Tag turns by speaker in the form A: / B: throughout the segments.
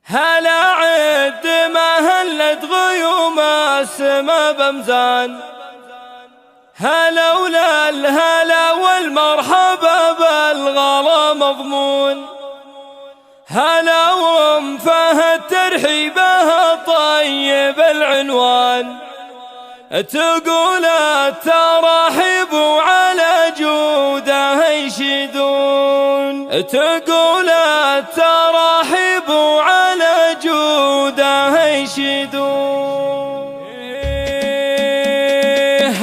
A: هلا عد ما هلت غيوم السما بمزان، هلا ولا الهلا والمرحبا بالغلا مضمون، هلا وام فهد ترحيبها طيب العنوان، تقول التراحيب وعلى جوده يشيدون، تقول التراحيب وعلى جوده يشيدون.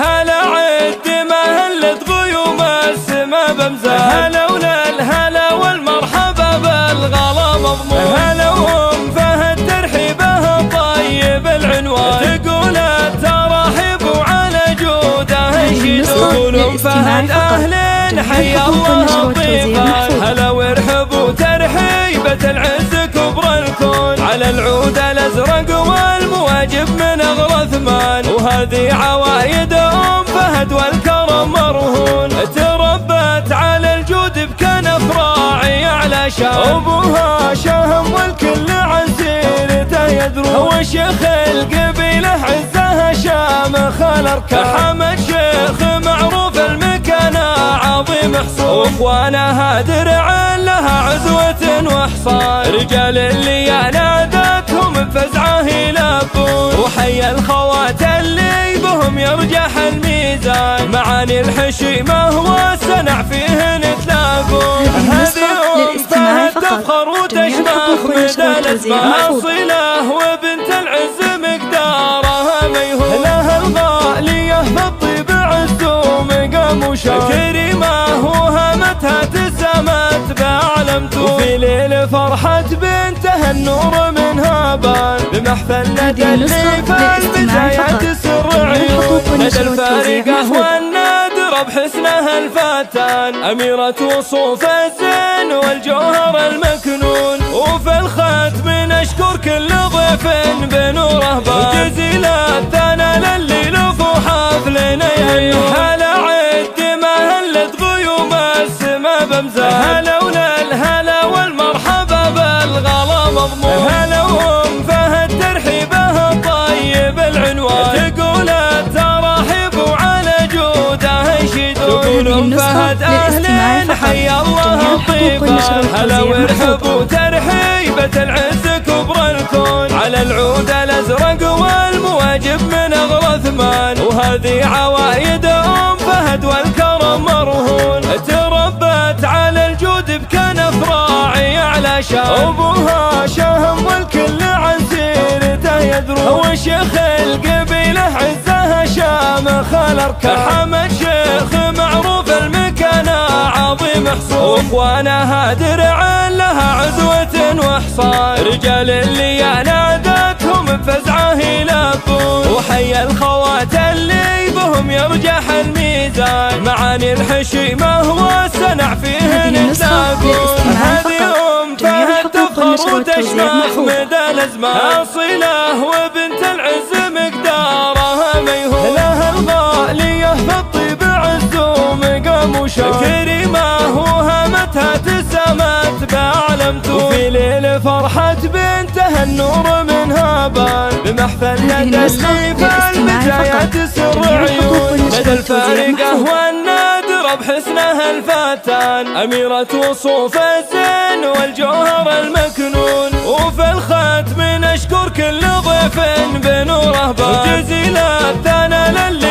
A: هلا عد ما هلت غيوم السما بمزان، هلا ولا الهلا والمرحبا بالغلا مضمون، هلا وام فهد ترحيبها طيب العنوان، تقول التراحيب وعلى جوده يشيدون. ام فهد اهلين حيا الله الضيفان، هلا وارحبوا ترحيبة العز كبر الكون، على العود الازرق والمواجب من اغلى ثمان، وهذه عوايد ام فهد والكرم مرهون، تربت على الجود بكنف راعي على شام، ابوها شهم والكل عن سيرته يدرون، وشيخ القبيله عزها شام خال اركان، حمد شيخ معروف المكانه عظيم حصون، واخوانها درع لها عزوه وحصان، رجال اللي نادتهم بفزعه يلبون، وحي الخوات اللي بهم يرجح الميزان، معاني الحشيمه والسنع فيه نتلاقون. هذه ام فهد تفخر وتشمخ مدى الاسماء، اصيله وبنت العز مقدارها ميهون، لها الغاليه بالطيب عز ومقام وشان، كريمه وهمتها تسامت بعلمته، وفي ليل فرحة بنتها النور منها بان، بمحفل ندى اللي في البداية سر عيون، ندى الفارقة والنادرة بحسنها الفتان، أميرة وصوف الزين والجوهر المكنون، وفي الختم نشكر كل ضيف بنوره بان، جزيل الثنى للي لفو حفلنا يهيون. هلا عد ما هلت غيوم السما بمزان، هلا ولا الهلا والمرحبا بالغلا مضمون، هلا وام فهد ترحيبها طيب العنوان، تقول التراحيب وعلى جوده يشيدون. تقول ام فهد اهلين حيا الله الضيفان، هلا وارحبوا ترحيبة العز كبر الكون، على العود الازرق والمواجب من اغلى ثمان، وهذه عوايد ام فهد والكرم مرهون، تربت على الجود بكنف راعي على شام، ابوها شهم والكل عن سيرته يدرون، وشيخ القبيله عزها شام خال اركان، حمد شيخ معروف المكانه عظيم حصون، واخوانها درع لها عزوه وحصان، رجال اللي نادتهم بفزعه يلبون، وحي الخوات اللي بهم يرجح الميزان، معاني الحشيمه والسنع فيه نتلاقون. هذه ام فهد تفخر وتشمخ مدى الازمان، اصيله وبنت العز مقدارها ميهون، لها الغاليه بالطيب عز ومقام وشان، كريمه وهمتها تسامت بعلمته، وفي ليل فرحة بنتها النور منها بان، بمحفل ندى اللي في البداية سر عيون، ندى الفارقة والنادرة بحسنها الفتان، أميرة وصوف الزين والجوهر المكنون، وفي الختم نشكر كل ضيف بنوره بان، جزيل الثنى للي